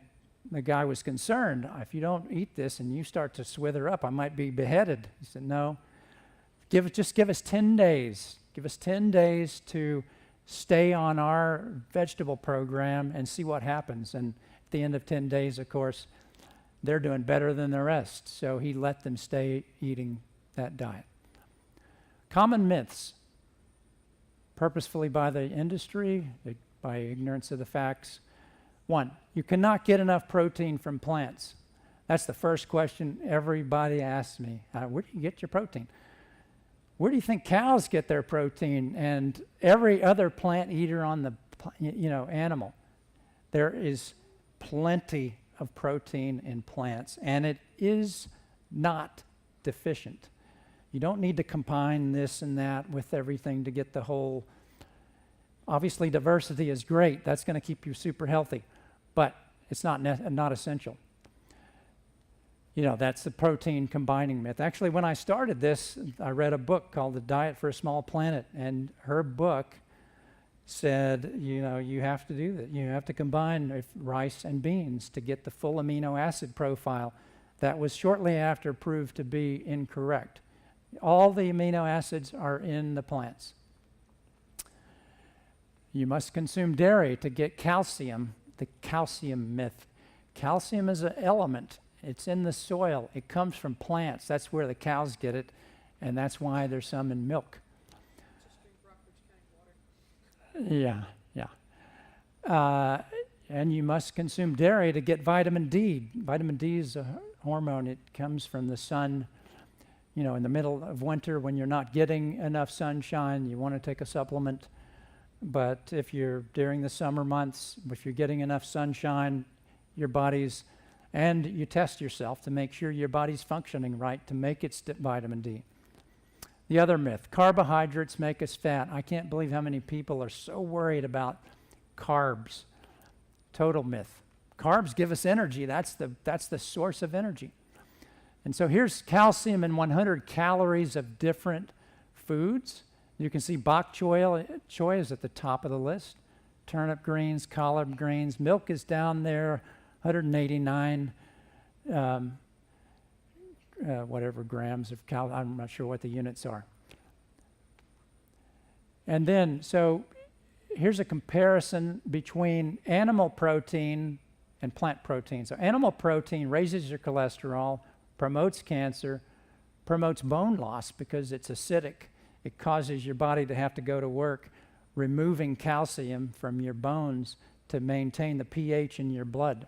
the guy was concerned, if you don't eat this and you start to swither up, I might be beheaded. He said, no, just give us 10 days. Give us 10 days to stay on our vegetable program and see what happens. And at the end of 10 days, of course, they're doing better than the rest. So he let them stay eating that diet. Common myths, purposefully by the industry, by ignorance of the facts. 1, you cannot get enough protein from plants. That's the first question everybody asks me. Where do you get your protein? Where do you think cows get their protein and every other plant eater on the animal? There is plenty of protein in plants, and it is not deficient. You don't need to combine this and that with everything to get the whole. Obviously, diversity is great. That's going to keep you super healthy, but it's not essential. You know, that's the protein combining myth. Actually, when I started this, I read a book called The Diet for a Small Planet, and her book said, you know, you have to do that. You have to combine rice and beans to get the full amino acid profile. That was shortly after proved to be incorrect. All the amino acids are in the plants. You must consume dairy to get calcium, the calcium myth. Calcium is an element. It's in the soil. It comes from plants. That's where the cows get it, and that's why there's some in milk. Yeah. And you must consume dairy to get vitamin D. Vitamin D is a hormone. It comes from the sun. You know, in the middle of winter when you're not getting enough sunshine, you want to take a supplement. But if you're during the summer months, if you're getting enough sunshine, your body's, and you test yourself to make sure your body's functioning right to make its vitamin D. The other myth, carbohydrates make us fat. I can't believe how many people are so worried about carbs. Total myth. Carbs give us energy. That's the source of energy. And so here's calcium in 100 calories of different foods. You can see bok choy is at the top of the list. Turnip greens, collard greens. Milk is down there, 189 whatever grams of I'm not sure what the units are. And then, so here's a comparison between animal protein and plant protein. So animal protein raises your cholesterol, promotes cancer, promotes bone loss because it's acidic. It causes your body to have to go to work removing calcium from your bones to maintain the pH in your blood.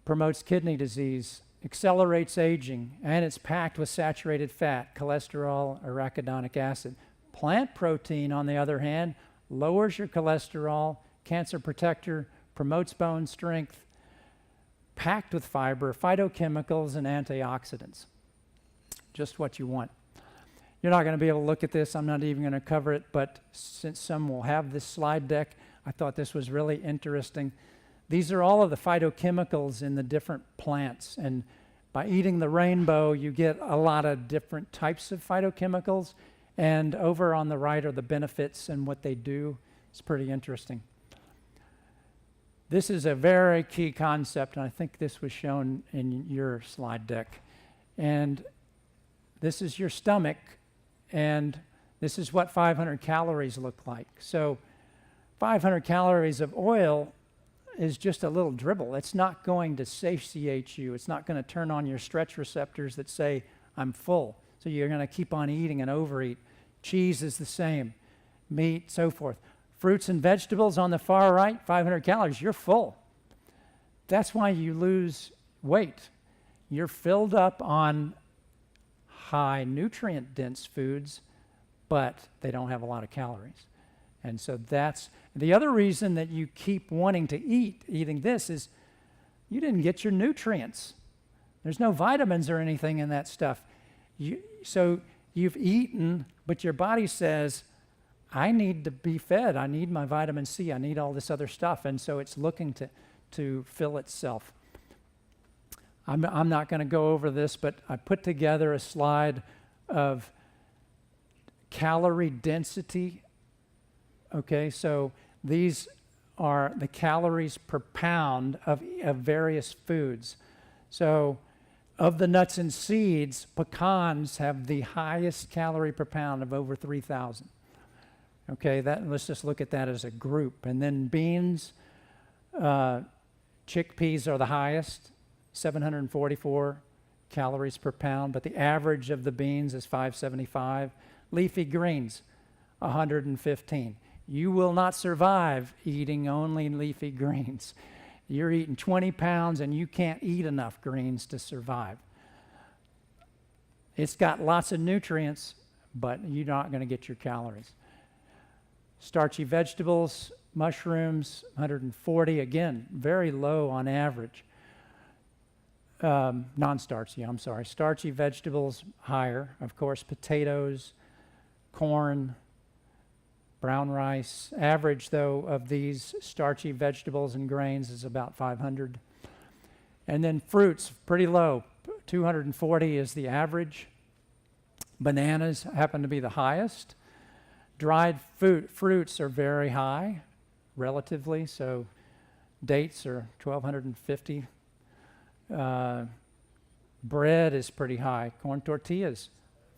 Promotes kidney disease, accelerates aging, and it's packed with saturated fat, cholesterol, arachidonic acid. Plant protein, on the other hand, lowers your cholesterol, cancer protector, promotes bone strength, packed with fiber, phytochemicals, and antioxidants. Just what you want. You're not going to be able to look at this. I'm not even going to cover it, but since some will have this slide deck, I thought this was really interesting. These are all of the phytochemicals in the different plants, and by eating the rainbow, you get a lot of different types of phytochemicals, and over on the right are the benefits and what they do. It's pretty interesting. This is a very key concept, and I think this was shown in your slide deck. And this is your stomach, and this is what 500 calories look like. So 500 calories of oil is just a little dribble. It's not going to satiate you. It's not going to turn on your stretch receptors that say, I'm full. So you're going to keep on eating and overeat. Cheese is the same. Meat, so forth. Fruits and vegetables on the far right, 500 calories, you're full. That's why you lose weight. You're filled up on high nutrient-dense foods, but they don't have a lot of calories. And so that's the other reason that you keep wanting to eating this is you didn't get your nutrients. There's no vitamins or anything in that stuff. So you've eaten, but your body says, I need to be fed. I need my vitamin C. I need all this other stuff. And so it's looking to fill itself. I'm not going to go over this, but I put together a slide of calorie density. Okay, so these are the calories per pound of various foods. So of the nuts and seeds, pecans have the highest calorie per pound of over 3,000. Okay, let's just look at that as a group. And then beans, chickpeas are the highest, 744 calories per pound, but the average of the beans is 575. Leafy greens, 115. You will not survive eating only leafy greens. You're eating 20 pounds and you can't eat enough greens to survive. It's got lots of nutrients, but you're not going to get your calories. Starchy vegetables, mushrooms, 140. Again, very low on average. Non-starchy, I'm sorry. Starchy vegetables, higher. Of course, potatoes, corn, brown rice. Average, though, of these starchy vegetables and grains is about 500. And then fruits, pretty low. 240 is the average. Bananas happen to be the highest. Dried fruits are very high, relatively. So dates are 1,250. Bread is pretty high. Corn tortillas,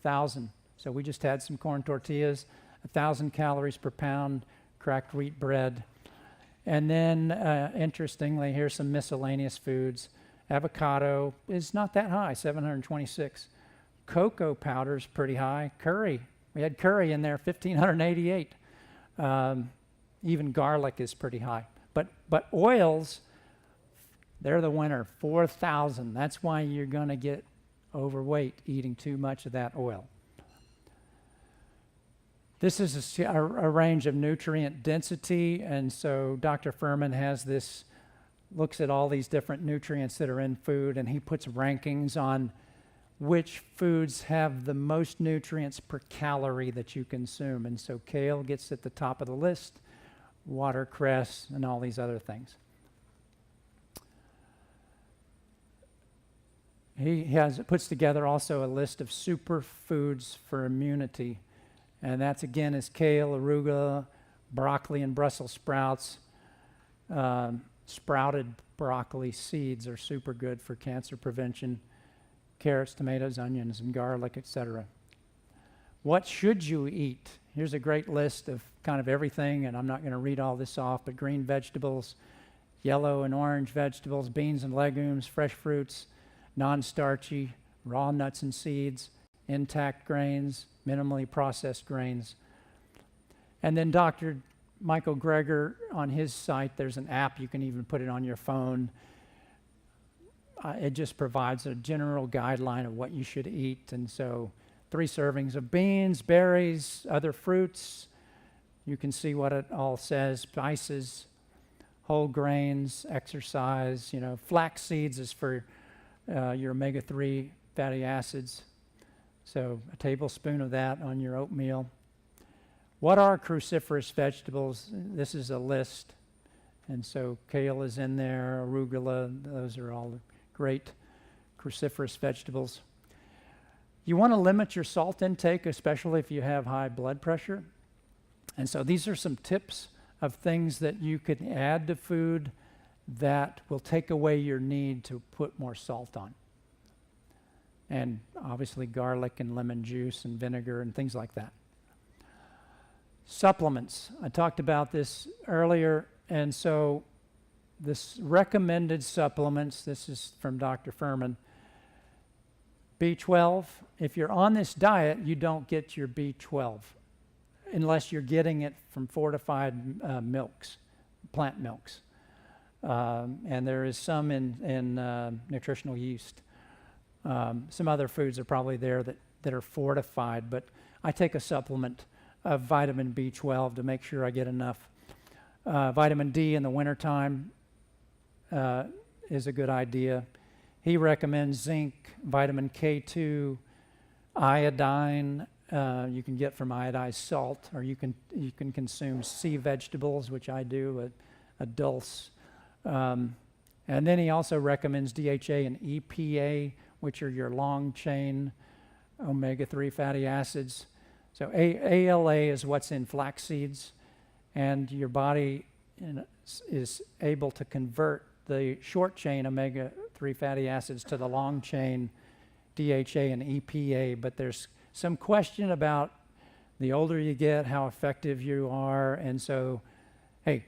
1,000. So we just had some corn tortillas, 1,000 calories per pound, cracked wheat bread. And then, interestingly, here's some miscellaneous foods. Avocado is not that high, 726. Cocoa powder is pretty high. Curry, we had curry in there, 1,588. Even garlic is pretty high. But oils, they're the winner, 4,000. That's why you're going to get overweight eating too much of that oil. This is a range of nutrient density, and so Dr. Furman has this, looks at all these different nutrients that are in food, and he puts rankings on which foods have the most nutrients per calorie that you consume. And so kale gets at the top of the list, watercress, and all these other things. He puts together also a list of superfoods for immunity. And that's, again, is kale, arugula, broccoli, and Brussels sprouts. Sprouted broccoli seeds are super good for cancer prevention. Carrots, tomatoes, onions, and garlic, etc. What should you eat? Here's a great list of kind of everything, and I'm not going to read all this off, but green vegetables, yellow and orange vegetables, beans and legumes, fresh fruits, non-starchy, raw nuts and seeds, intact grains, minimally processed grains. And then Dr. Michael Greger, on his site, there's an app. You can even put it on your phone. It just provides a general guideline of what you should eat. And so 3 servings of beans, berries, other fruits. You can see what it all says. Spices, whole grains, exercise. Flax seeds is for your omega-3 fatty acids. So a tablespoon of that on your oatmeal. What are cruciferous vegetables? This is a list. And so kale is in there, arugula, those are all great cruciferous vegetables. You want to limit your salt intake, especially if you have high blood pressure. And so these are some tips of things that you could add to food that will take away your need to put more salt on. And obviously garlic and lemon juice and vinegar and things like that. Supplements. I talked about this earlier, and so this recommended supplements, this is from Dr. Furman. B12, if you're on this diet, you don't get your B12 unless you're getting it from fortified milks, plant milks. And there is some in nutritional yeast. Some other foods are probably there that are fortified, but I take a supplement of vitamin B12 to make sure I get enough. Vitamin D in the wintertime is a good idea. He recommends zinc, vitamin K2, iodine. You can get from iodized salt, or you can consume sea vegetables, which I do, a dulse. And then he also recommends DHA and EPA, which are your long-chain omega-3 fatty acids. So ALA is what's in flax seeds, and your body is able to convert the short-chain omega-3 fatty acids to the long-chain DHA and EPA, but there's some question about the older you get, how effective you are, and so, hey,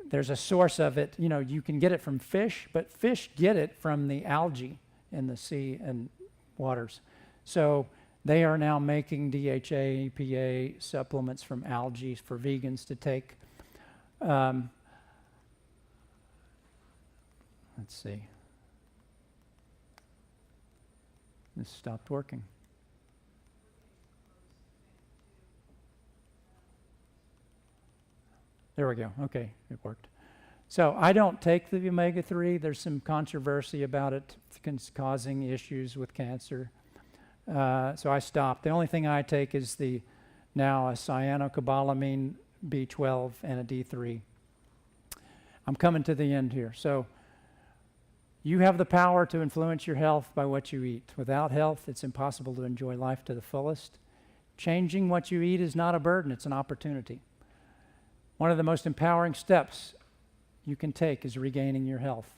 there's a source of it. You can get it from fish, but fish get it from the algae in the sea and waters. So they are now making DHA, EPA supplements from algae for vegans to take. Let's see. This stopped working. There we go. Okay, it worked. So I don't take the omega-3. There's some controversy about it causing issues with cancer. So I stopped. The only thing I take is now a cyanocobalamin, B12, and a D3. I'm coming to the end here. So you have the power to influence your health by what you eat. Without health, it's impossible to enjoy life to the fullest. Changing what you eat is not a burden, it's an opportunity. One of the most empowering steps you can take is regaining your health.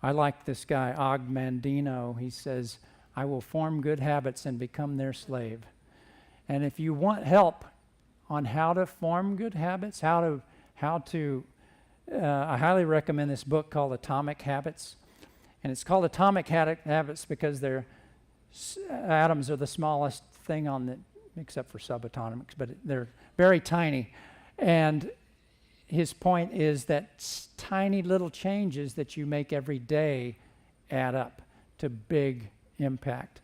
I like this guy, Og Mandino. He says, I will form good habits and become their slave. And if you want help on how to form good habits, I highly recommend this book called Atomic Habits. And it's called Atomic Habits because their atoms are the smallest thing except for subatomics, but they're very tiny. And his point is that tiny little changes that you make every day add up to big impact.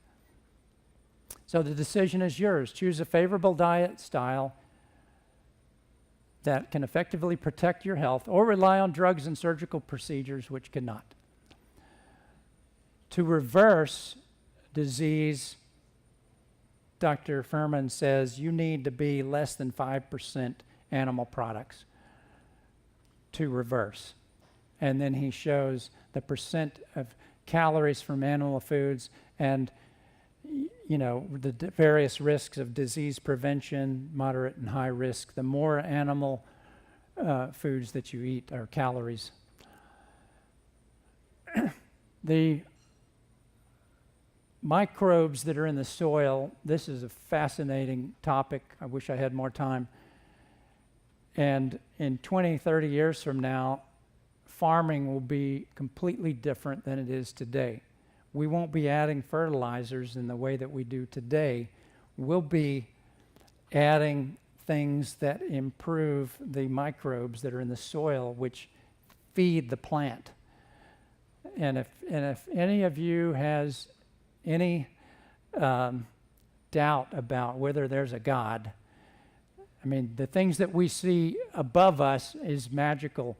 So the decision is yours. Choose a favorable diet style that can effectively protect your health, or rely on drugs and surgical procedures which cannot. To reverse disease, Dr. Furman says you need to be less than 5% animal products to reverse. And then he shows the percent of calories from animal foods and the various risks of disease prevention, moderate and high risk. The more animal foods that you eat are calories. The microbes that are in the soil, this is a fascinating topic. I wish I had more time. And in 20, 30 years from now, farming will be completely different than it is today. We won't be adding fertilizers in the way that we do today. We'll be adding things that improve the microbes that are in the soil, which feed the plant. And if any of you has any doubt about whether there's a God, I mean, the things that we see above us is magical,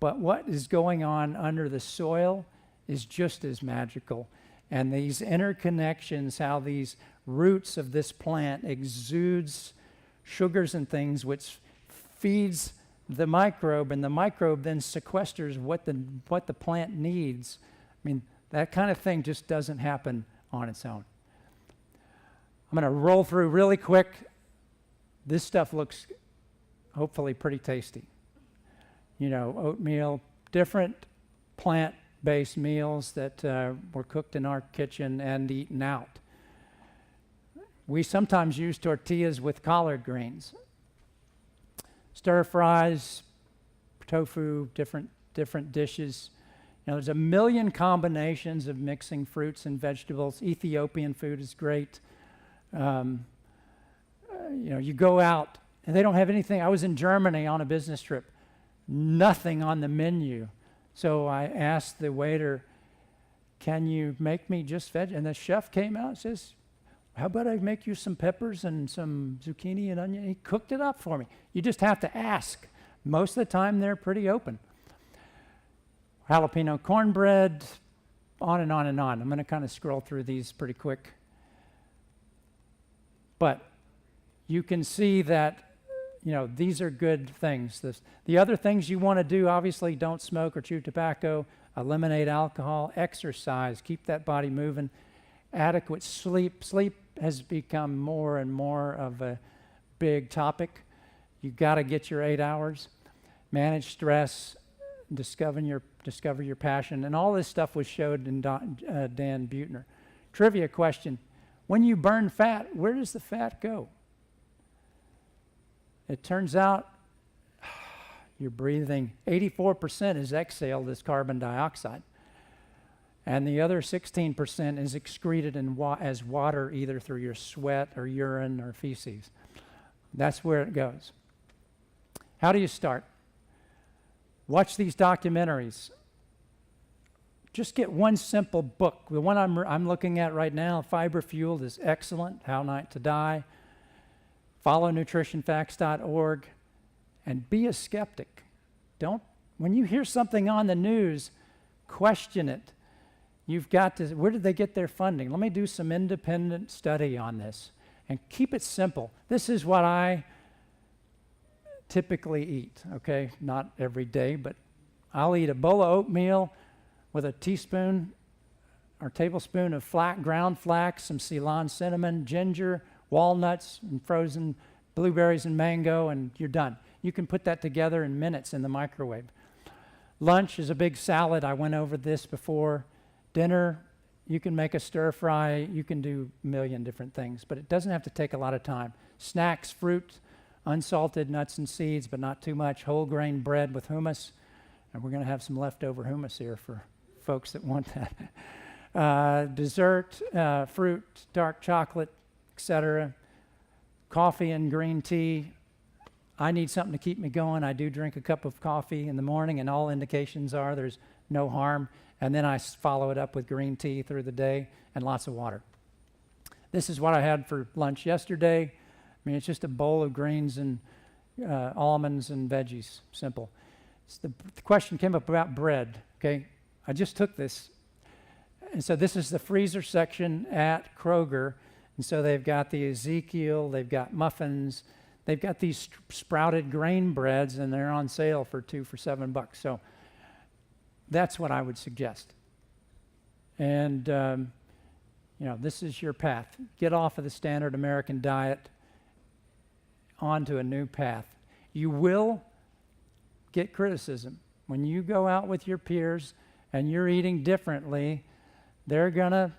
but what is going on under the soil is just as magical. And these interconnections, how these roots of this plant exudes sugars and things, which feeds the microbe, and the microbe then sequesters what the plant needs. I mean, that kind of thing just doesn't happen on its own. I'm going to roll through really quick. This stuff looks hopefully pretty tasty. Oatmeal, different plant-based meals that were cooked in our kitchen and eaten out. We sometimes use tortillas with collard greens. Stir fries, tofu, different dishes. There's a million combinations of mixing fruits and vegetables. Ethiopian food is great. You go out and they don't have anything. I was in Germany on a business trip. Nothing on the menu. So I asked the waiter, can you make me just veg? And the chef came out and says, how about I make you some peppers and some zucchini and onion? He cooked it up for me. You just have to ask. Most of the time, they're pretty open. Jalapeno cornbread, on and on and on. I'm going to kind of scroll through these pretty quick. But you can see that, these are good things. The other things you want to do, obviously, don't smoke or chew tobacco, eliminate alcohol, exercise, keep that body moving, adequate sleep. Sleep has become more and more of a big topic. You've got to get your 8 hours. Manage stress, discover your passion. And all this stuff was showed in Dan Buettner. Trivia question. When you burn fat, where does the fat go? It turns out you're breathing, 84% is exhaled as carbon dioxide. And the other 16% is excreted as water, either through your sweat or urine or feces. That's where it goes. How do you start? Watch these documentaries. Just get one simple book. The one I'm looking at right now, Fiber Fueled, is excellent. How Not to Die. Follow nutritionfacts.org and be a skeptic. When you hear something on the news, question it. You've got to, where did they get their funding? Let me do some independent study on this and keep it simple. This is what I typically eat, okay? Not every day, but I'll eat a bowl of oatmeal with a teaspoon or tablespoon of ground flax, some Ceylon cinnamon, ginger, walnuts, and frozen blueberries and mango, and you're done. You can put that together in minutes in the microwave. Lunch is a big salad. I went over this before. Dinner, you can make a stir fry. You can do a million different things, but it doesn't have to take a lot of time. Snacks, fruit, unsalted nuts and seeds, but not too much. Whole grain bread with hummus, and we're going to have some leftover hummus here for folks that want that. Dessert, fruit, dark chocolate, etc. Coffee and green tea. I need something to keep me going. I do drink a cup of coffee in the morning, and all indications are there's no harm. And then I follow it up with green tea through the day and lots of water. This is what I had for lunch yesterday. I mean, it's just a bowl of greens and almonds and veggies, simple. So the question came up about bread, okay? I just took this, And so this is the freezer section at Kroger. And so they've got the Ezekiel, they've got muffins, they've got these sprouted grain breads, and they're on sale for 2 for $7. So that's what I would suggest. And, this is your path. Get off of the standard American diet onto a new path. You will get criticism. When you go out with your peers and you're eating differently, they're going to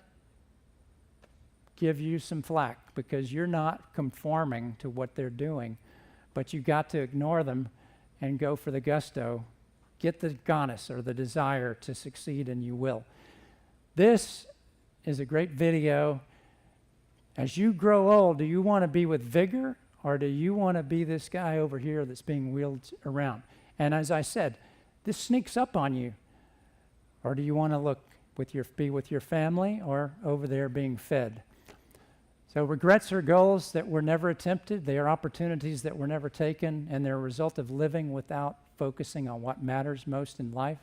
give you some flack because you're not conforming to what they're doing. But you got to ignore them and go for the gusto. Get the gonus or the desire to succeed, and you will. This is a great video. As you grow old, do you want to be with vigor, or do you want to be this guy over here that's being wheeled around? And as I said, this sneaks up on you. Or do you want to be with your family or over there being fed? So regrets are goals that were never attempted. They are opportunities that were never taken, and they're a result of living without focusing on what matters most in life.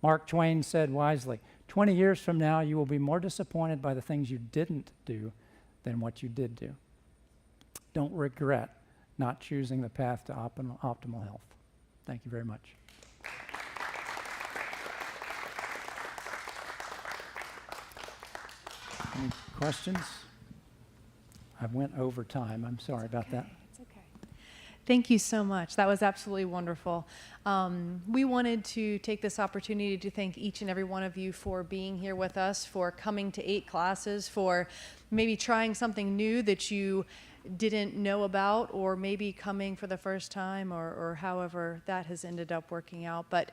Mark Twain said wisely, 20 years from now, you will be more disappointed by the things you didn't do than what you did do. Don't regret not choosing the path to optimal health. Thank you very much. Any questions? I went over time. I'm sorry about that. It's okay. Thank you so much. That was absolutely wonderful. We wanted to take this opportunity to thank each and every one of you for being here with us, for coming to 8 classes, for maybe trying something new that you didn't know about, or maybe coming for the first time, or however that has ended up working out. But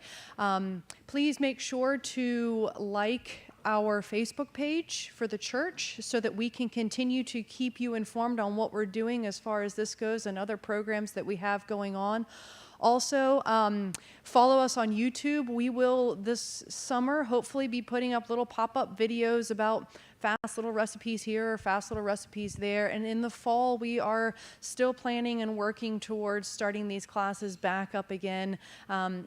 please make sure to like our Facebook page for the church so that we can continue to keep you informed on what we're doing as far as this goes and other programs that we have going on. Also, follow us on YouTube. We will this summer hopefully be putting up little pop-up videos about fast little recipes here or fast little recipes there. And in the fall, we are still planning and working towards starting these classes back up again.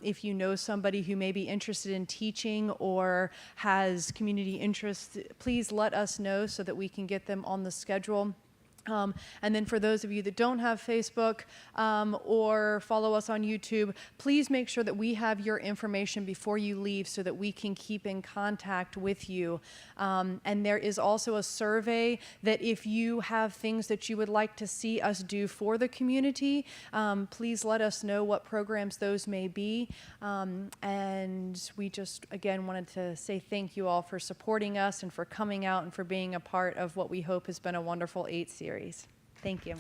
If you know somebody who may be interested in teaching or has community interest, please let us know so that we can get them on the schedule. And then for those of you that don't have Facebook or follow us on YouTube, please make sure that we have your information before you leave so that we can keep in contact with you. And there is also a survey that if you have things that you would like to see us do for the community, please let us know what programs those may be. And we just, again, wanted to say thank you all for supporting us and for coming out and for being a part of what we hope has been a wonderful 8 series. Thank you.